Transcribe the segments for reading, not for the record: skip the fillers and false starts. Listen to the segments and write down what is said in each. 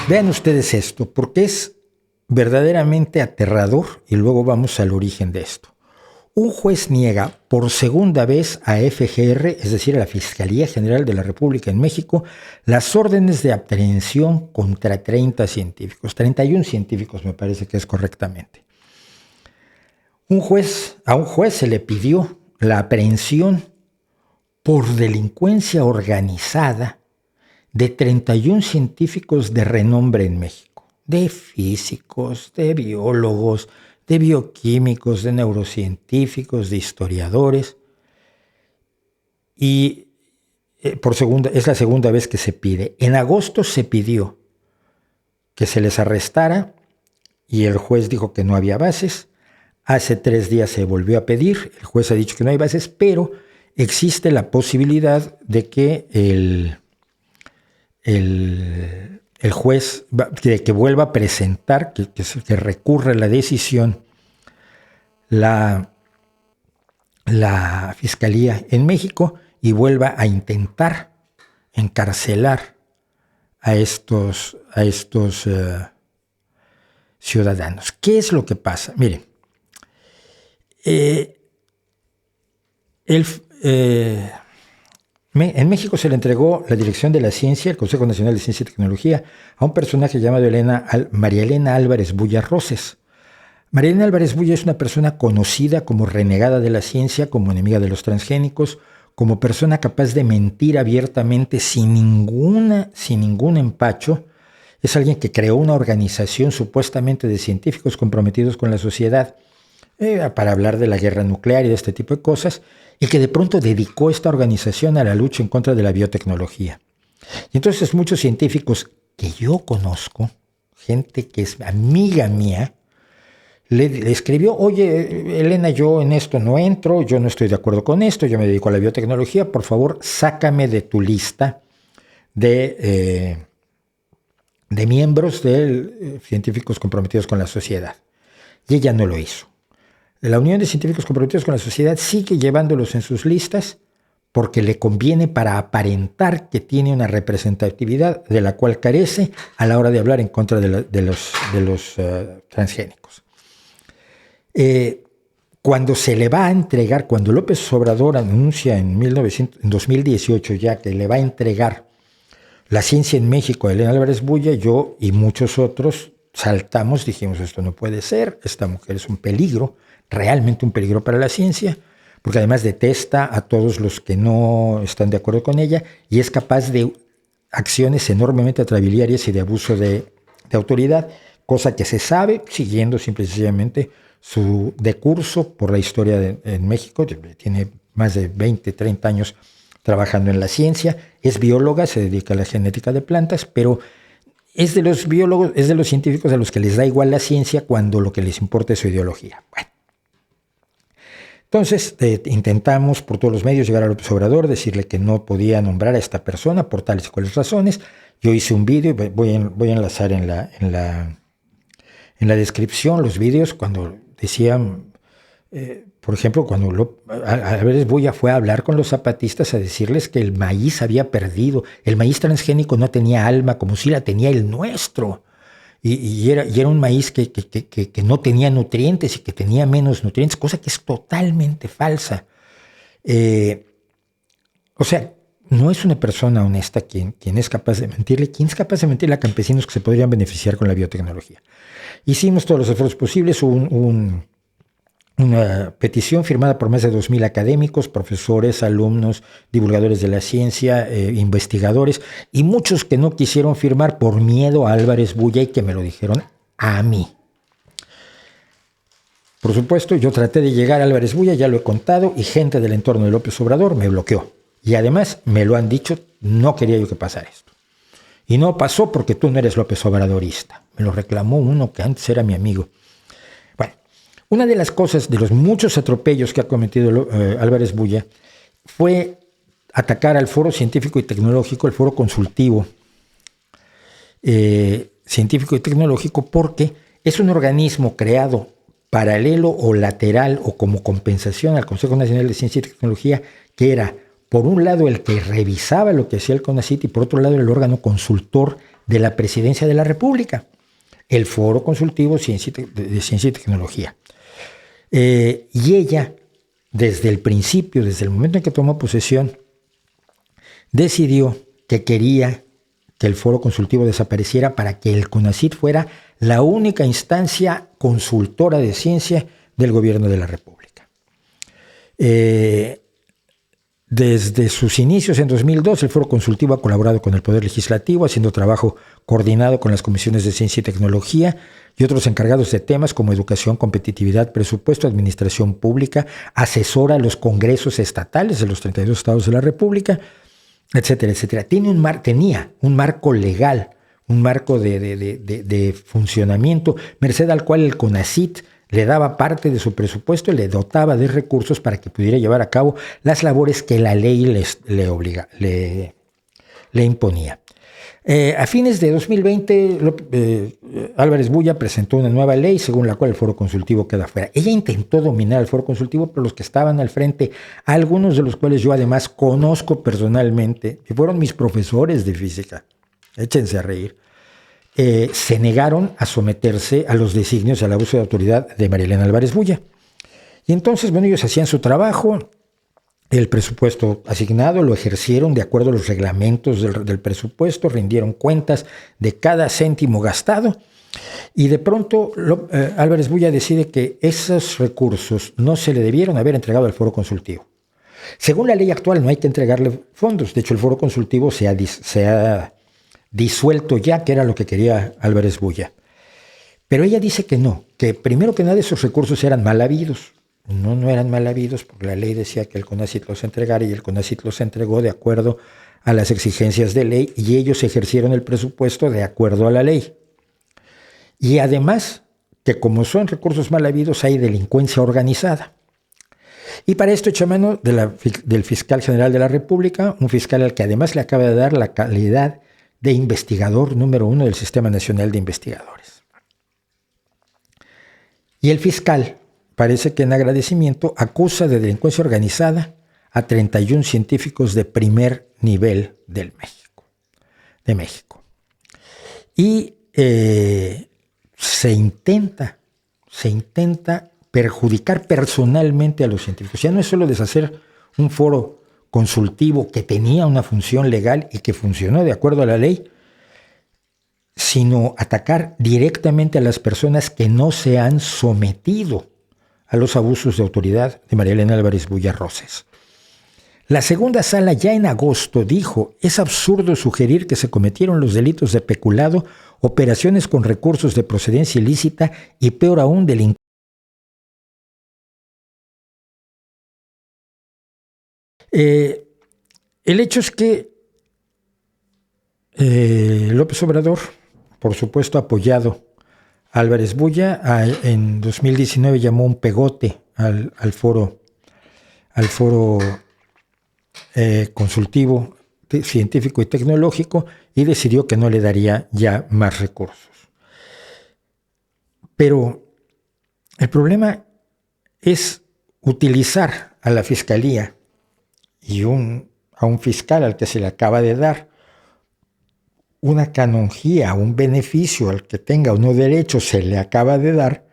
Vean ustedes esto, porque es verdaderamente aterrador y luego vamos al origen de esto. Un juez niega por segunda vez a FGR, es decir, a la Fiscalía General de la República en México, las órdenes de aprehensión contra 30 científicos, 31 científicos me parece que es correctamente. A un juez se le pidió la aprehensión por delincuencia organizada de 31 científicos de renombre en México, de físicos, de biólogos, de bioquímicos, de neurocientíficos, de historiadores. Y es la segunda vez que se pide. En agosto se pidió que se les arrestara y el juez dijo que no había bases. Hace 3 días se volvió a pedir, el juez ha dicho que no hay bases, pero existe la posibilidad de que el juez que vuelva a presentar, que recurra la decisión la Fiscalía en México y vuelva a intentar encarcelar a estos ciudadanos. ¿Qué es lo que pasa? Miren, en México se le entregó la dirección de la ciencia, el Consejo Nacional de Ciencia y Tecnología, a un personaje llamado María Elena Álvarez Bulla Roses. María Elena Álvarez Bulla es una persona conocida como renegada de la ciencia, como enemiga de los transgénicos, como persona capaz de mentir abiertamente sin ningún empacho. Es alguien que creó una organización supuestamente de científicos comprometidos con la sociedad para hablar de la guerra nuclear y de este tipo de cosas, y que de pronto dedicó esta organización a la lucha en contra de la biotecnología. Y entonces muchos científicos que yo conozco, gente que es amiga mía, le escribió: oye, Elena, yo en esto no entro, yo no estoy de acuerdo con esto, yo me dedico a la biotecnología, por favor, sácame de tu lista de miembros de científicos comprometidos con la sociedad. Y ella no lo hizo. La Unión de Científicos Comprometidos con la Sociedad sigue llevándolos en sus listas porque le conviene para aparentar que tiene una representatividad de la cual carece a la hora de hablar en contra de los transgénicos. Cuando se le va a entregar, cuando López Obrador anuncia en 2018 ya que le va a entregar la ciencia en México a Elena Álvarez Bulla, yo y muchos otros saltamos, dijimos: esto no puede ser, esta mujer es un peligro, realmente un peligro para la ciencia, porque además detesta a todos los que no están de acuerdo con ella y es capaz de acciones enormemente atrabiliarias y de abuso de autoridad, cosa que se sabe siguiendo simple y sencillamente su decurso por la historia en México. Tiene más de 20, 30 años trabajando en la ciencia, es bióloga, se dedica a la genética de plantas, pero es de los biólogos, es de los científicos a los que les da igual la ciencia cuando lo que les importa es su ideología. Bueno. Entonces intentamos por todos los medios llegar a López Obrador, decirle que no podía nombrar a esta persona por tales y cuales razones. Yo hice un vídeo, voy a enlazar en la descripción los vídeos cuando decían, por ejemplo, cuando Álvarez Bulla fue a hablar con los zapatistas a decirles que el maíz había perdido, el maíz transgénico no tenía alma como si la tenía el nuestro. Y era un maíz que no tenía nutrientes y que tenía menos nutrientes, cosa que es totalmente falsa. O sea, no es una persona honesta quien es capaz de mentirle. ¿Quién es capaz de mentirle a campesinos que se podrían beneficiar con la biotecnología? Hicimos todos los esfuerzos posibles. Hubo una petición firmada por más de 2,000 académicos, profesores, alumnos, divulgadores de la ciencia, investigadores, y muchos que no quisieron firmar por miedo a Álvarez Bulla y que me lo dijeron a mí. Por supuesto, yo traté de llegar a Álvarez Bulla, ya lo he contado, y gente del entorno de López Obrador me bloqueó. Y además me lo han dicho, no quería yo que pasara esto. Y no pasó porque tú no eres López Obradorista. Me lo reclamó uno que antes era mi amigo. Una de las cosas, de los muchos atropellos que ha cometido Álvarez Bulla, fue atacar al Foro Científico y Tecnológico, el Foro Consultivo Científico y Tecnológico, porque es un organismo creado paralelo o lateral o como compensación al Consejo Nacional de Ciencia y Tecnología, que era, por un lado, el que revisaba lo que hacía el CONACYT y por otro lado, el órgano consultor de la Presidencia de la República, el Foro Consultivo de Ciencia y Tecnología. Y ella, desde el principio, desde el momento en que tomó posesión, decidió que quería que el Foro Consultivo desapareciera para que el CONACYT fuera la única instancia consultora de ciencia del gobierno de la República. Desde sus inicios en 2002, el Foro Consultivo ha colaborado con el Poder Legislativo, haciendo trabajo coordinado con las comisiones de Ciencia y Tecnología y otros encargados de temas como educación, competitividad, presupuesto, administración pública, asesora a los congresos estatales de los 32 estados de la República, etcétera, etcétera. Tenía un marco legal, un marco de funcionamiento, merced al cual el CONACYT le daba parte de su presupuesto y le dotaba de recursos para que pudiera llevar a cabo las labores que la ley le imponía. A fines de 2020, Álvarez Bulla presentó una nueva ley según la cual el Foro Consultivo queda fuera. Ella intentó dominar el Foro Consultivo, pero los que estaban al frente, algunos de los cuales yo además conozco personalmente, que fueron mis profesores de física, échense a reír, se negaron a someterse a los designios y al abuso de autoridad de María Elena Álvarez Bulla. Y entonces, bueno, ellos hacían su trabajo, el presupuesto asignado lo ejercieron de acuerdo a los reglamentos del presupuesto, rindieron cuentas de cada céntimo gastado y de pronto Álvarez Bulla decide que esos recursos no se le debieron haber entregado al Foro Consultivo. Según la ley actual no hay que entregarle fondos, de hecho el Foro Consultivo se ha disuelto ya, que era lo que quería Álvarez Bulla. Pero ella dice que no, que primero que nada esos recursos eran mal habidos. No eran mal habidos porque la ley decía que el CONACYT los entregara y el CONACYT los entregó de acuerdo a las exigencias de ley y ellos ejercieron el presupuesto de acuerdo a la ley. Y además, que como son recursos mal habidos, hay delincuencia organizada. Y para esto echa mano del fiscal general de la República, un fiscal al que además le acaba de dar la calidad de investigador número 1 del Sistema Nacional de Investigadores. Y el fiscal parece que en agradecimiento acusa de delincuencia organizada a 31 científicos de primer nivel de México. Y se intenta perjudicar personalmente a los científicos. Ya no es solo deshacer un foro consultivo que tenía una función legal y que funcionó de acuerdo a la ley, sino atacar directamente a las personas que no se han sometido a los abusos de autoridad de María Elena Álvarez Bulla Roses. La segunda sala ya en agosto dijo: es absurdo sugerir que se cometieron los delitos de peculado, operaciones con recursos de procedencia ilícita y peor aún delincuencia. El hecho es que López Obrador, por supuesto apoyado a Álvarez Bulla, en 2019 llamó un pegote al foro consultivo, científico y tecnológico y decidió que no le daría ya más recursos. Pero el problema es utilizar a la Fiscalía y a un fiscal al que se le acaba de dar una canonjía, un beneficio al que tenga o no derecho se le acaba de dar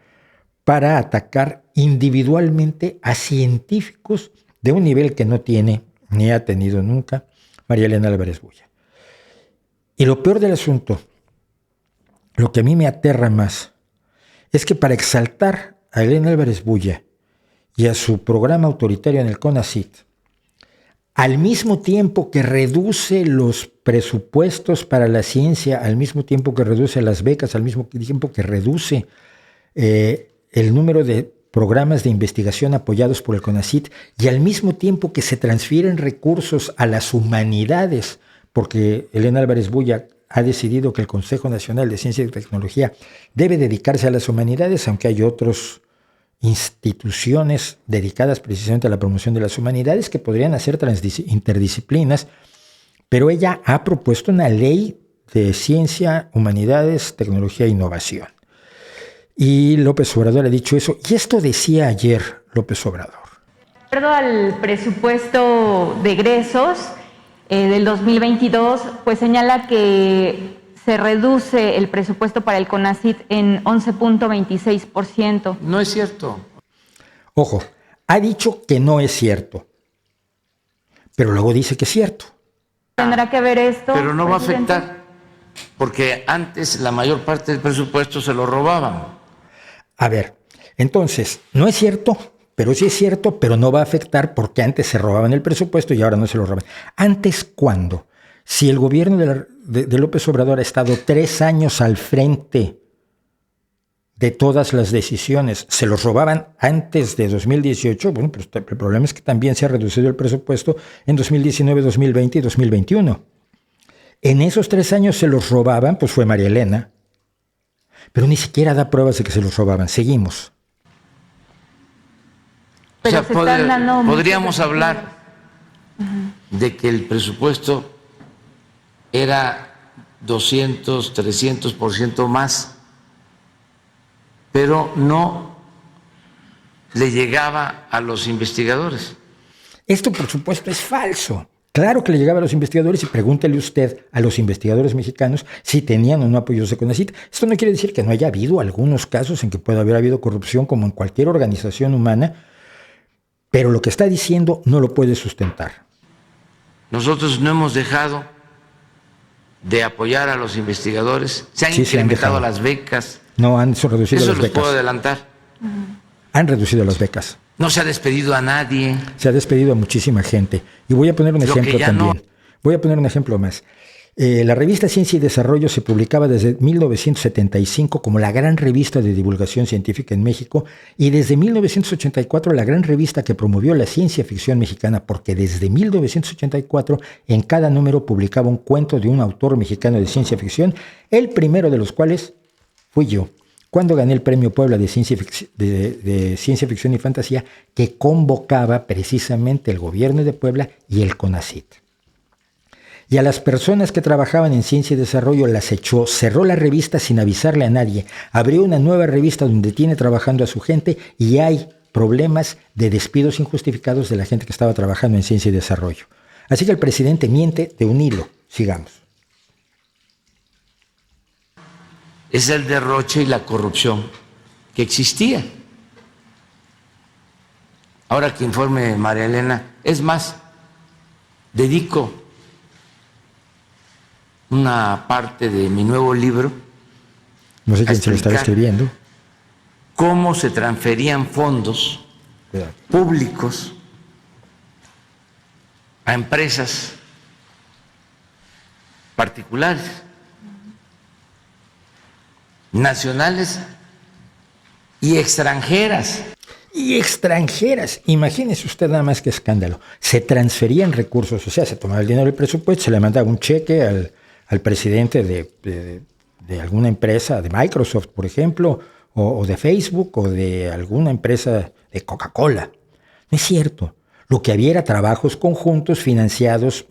para atacar individualmente a científicos de un nivel que no tiene ni ha tenido nunca María Elena Álvarez Bulla. Y lo peor del asunto, lo que a mí me aterra más, es que para exaltar a Elena Álvarez Bulla y a su programa autoritario en el CONACYT, al mismo tiempo que reduce los presupuestos para la ciencia, al mismo tiempo que reduce las becas, al mismo tiempo que reduce el número de programas de investigación apoyados por el CONACYT y al mismo tiempo que se transfieren recursos a las humanidades, porque Elena Álvarez Bulla ha decidido que el Consejo Nacional de Ciencia y Tecnología debe dedicarse a las humanidades, aunque hay otras instituciones dedicadas precisamente a la promoción de las humanidades que podrían hacer interdisciplinas, pero ella ha propuesto una ley de ciencia, humanidades, tecnología e innovación. Y López Obrador ha dicho eso, y esto decía ayer López Obrador. De acuerdo al presupuesto de egresos del 2022, pues señala que se reduce el presupuesto para el CONACYT en 11.26%. No es cierto. Ojo, ha dicho que no es cierto, pero luego dice que es cierto. ¿Tendrá que ver esto? Pero no va a presidente? afectar, porque antes la mayor parte del presupuesto se lo robaban. A ver, entonces, no es cierto, pero sí es cierto, pero no va a afectar porque antes se robaban el presupuesto y ahora no se lo roban. ¿Antes cuándo? Si el gobierno de López Obrador ha estado 3 años al frente de todas las decisiones, se los robaban antes de 2018, bueno, pues el problema es que también se ha reducido el presupuesto en 2019, 2020 y 2021. En esos 3 años se los robaban, pues fue María Elena, pero ni siquiera da pruebas de que se los robaban. Seguimos. Pero O sea, se están dando podríamos muchos hablar de que el presupuesto era 200, 300% más, pero no le llegaba a los investigadores. Esto, por supuesto, es falso. Claro que le llegaba a los investigadores y pregúntele usted a los investigadores mexicanos si tenían o no apoyos de CONACYT. Esto no quiere decir que no haya habido algunos casos en que pueda haber habido corrupción como en cualquier organización humana, pero lo que está diciendo no lo puede sustentar. Nosotros no hemos dejado de apoyar a los investigadores, se han Sí, se han incrementado dejado. las becas, No han reducido eso las los puedo becas. adelantar. Han reducido las becas. No se ha despedido a nadie. Se ha despedido a muchísima gente. Y voy a poner un Lo que ejemplo ya también. no. Voy a poner un ejemplo más. La revista Ciencia y Desarrollo se publicaba desde 1975 como la gran revista de divulgación científica en México y desde 1984 la gran revista que promovió la ciencia ficción mexicana, porque desde 1984 en cada número publicaba un cuento de un autor mexicano de ciencia ficción, el primero de los cuales fui yo, cuando gané el Premio Puebla de Ciencia Ficción y Fantasía, que convocaba precisamente el gobierno de Puebla y el CONACYT. Y a las personas que trabajaban en ciencia y desarrollo las echó, cerró la revista sin avisarle a nadie, abrió una nueva revista donde tiene trabajando a su gente y hay problemas de despidos injustificados de la gente que estaba trabajando en ciencia y desarrollo. Así que el presidente miente de un hilo. Sigamos. Es el derroche y la corrupción que existía. Ahora que informe María Elena, es más, dedico una parte de mi nuevo libro No sé a quién se lo estaba explicar escribiendo. cómo se transferían fondos Cuidado. públicos a empresas particulares, nacionales y extranjeras. Y extranjeras. Imagínese usted nada más que escándalo. Se transferían recursos, o sea, se tomaba el dinero del presupuesto, se le mandaba un cheque al presidente de alguna empresa, de Microsoft, por ejemplo, o de Facebook, o de alguna empresa de Coca-Cola. No es cierto. Lo que había era trabajos conjuntos financiados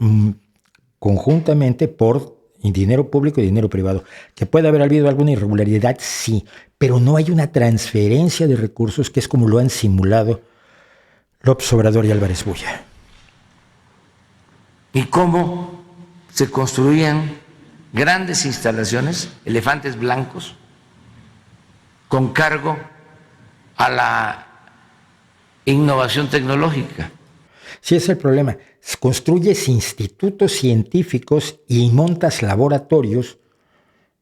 conjuntamente por dinero público y dinero privado. ¿Que puede haber habido alguna irregularidad? Sí, pero no hay una transferencia de recursos que es como lo han simulado López Obrador y Álvarez Bulla. Y cómo se construían grandes instalaciones, elefantes blancos, con cargo a la innovación tecnológica. Sí, es el problema. Construyes institutos científicos y montas laboratorios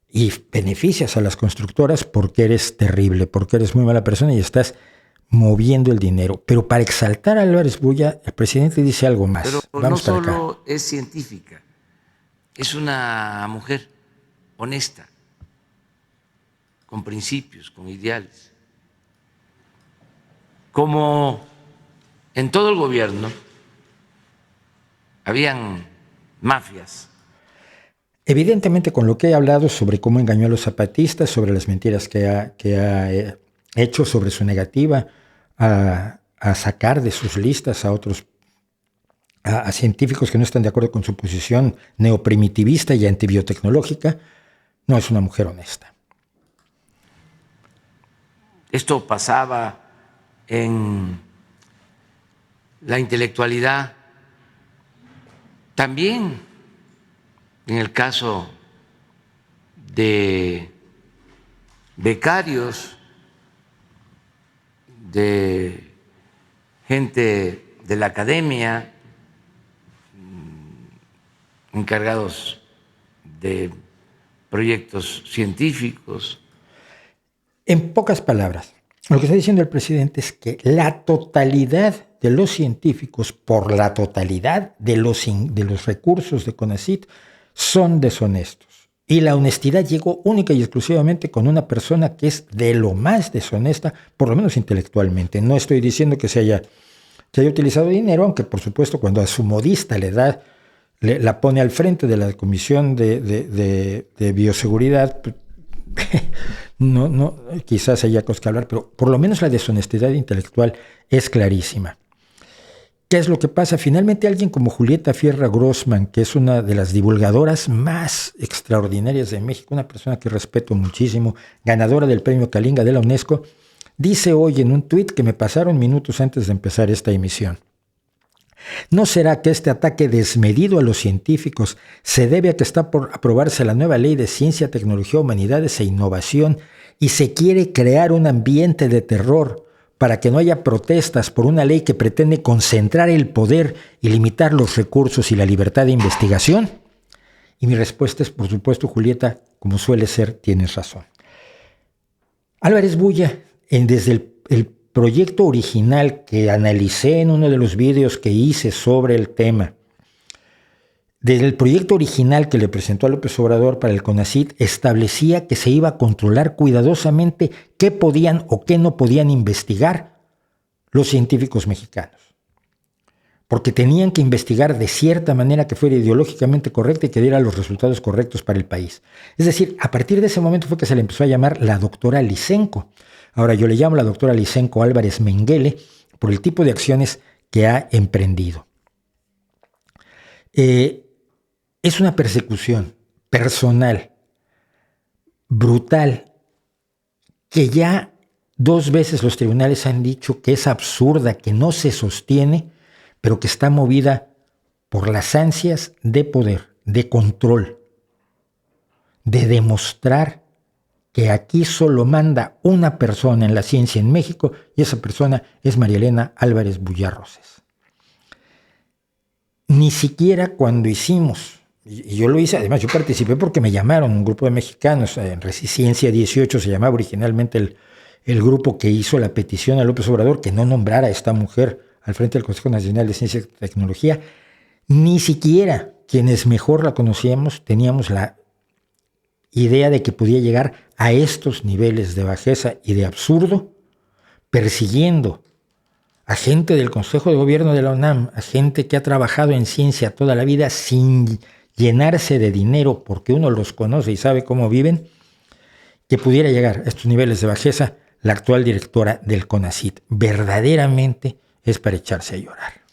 y beneficias a las constructoras porque eres terrible, porque eres muy mala persona y estás moviendo el dinero. Pero para exaltar a Álvarez Bulla, el presidente dice algo más. Pero Vamos no para acá. solo es científica, es una mujer honesta, con principios, con ideales. Como en todo el gobierno habían mafias. Evidentemente, con lo que he hablado sobre cómo engañó a los zapatistas, sobre las mentiras que ha hecho, sobre su negativa a sacar de sus listas a otros a científicos que no están de acuerdo con su posición neoprimitivista y antibiotecnológica, no es una mujer honesta. Esto pasaba en la intelectualidad, también en el caso de becarios, de gente de la academia, encargados de proyectos científicos. En pocas palabras, lo que está diciendo el presidente es que la totalidad de los científicos, por la totalidad de los recursos de CONACYT, son deshonestos. Y la honestidad llegó única y exclusivamente con una persona que es de lo más deshonesta, por lo menos intelectualmente. No estoy diciendo que se haya utilizado dinero, aunque por supuesto cuando a su modista la pone al frente de la Comisión de Bioseguridad, no, quizás haya cosas que hablar, pero por lo menos la deshonestidad intelectual es clarísima. ¿Qué es lo que pasa? Finalmente alguien como Julieta Fierra Grossman, que es una de las divulgadoras más extraordinarias de México, una persona que respeto muchísimo, ganadora del premio Kalinga de la UNESCO, dice hoy en un tuit que me pasaron minutos antes de empezar esta emisión: ¿no será que este ataque desmedido a los científicos se debe a que está por aprobarse la nueva ley de ciencia, tecnología, humanidades e innovación y se quiere crear un ambiente de terror para que no haya protestas por una ley que pretende concentrar el poder y limitar los recursos y la libertad de investigación? Y mi respuesta es, por supuesto, Julieta, como suele ser, tienes razón. Álvarez Bulla, desde el proyecto original que analicé en uno de los vídeos que hice sobre el tema, desde el proyecto original que le presentó a López Obrador para el CONACYT, establecía que se iba a controlar cuidadosamente qué podían o qué no podían investigar los científicos mexicanos. Porque tenían que investigar de cierta manera que fuera ideológicamente correcta y que diera los resultados correctos para el país. Es decir, a partir de ese momento fue que se le empezó a llamar la doctora Lysenko. Ahora yo le llamo la doctora Lysenko Álvarez Mengele por el tipo de acciones que ha emprendido. Es una persecución personal, brutal, que ya 2 veces los tribunales han dicho que es absurda, que no se sostiene, pero que está movida por las ansias de poder, de control, de demostrar que aquí solo manda una persona en la ciencia en México y esa persona es María Elena Álvarez Bulla Roses. Ni siquiera cuando hicimos, y yo lo hice, además yo participé porque me llamaron un grupo de mexicanos, en Resistencia 18 se llamaba originalmente el grupo que hizo la petición a López Obrador que no nombrara a esta mujer al frente del Consejo Nacional de Ciencia y Tecnología. Ni siquiera quienes mejor la conocíamos teníamos la idea de que podía llegar a estos niveles de bajeza y de absurdo, persiguiendo a gente del Consejo de Gobierno de la UNAM, a gente que ha trabajado en ciencia toda la vida sin llenarse de dinero porque uno los conoce y sabe cómo viven, que pudiera llegar a estos niveles de bajeza la actual directora del CONACYT. Verdaderamente es para echarse a llorar.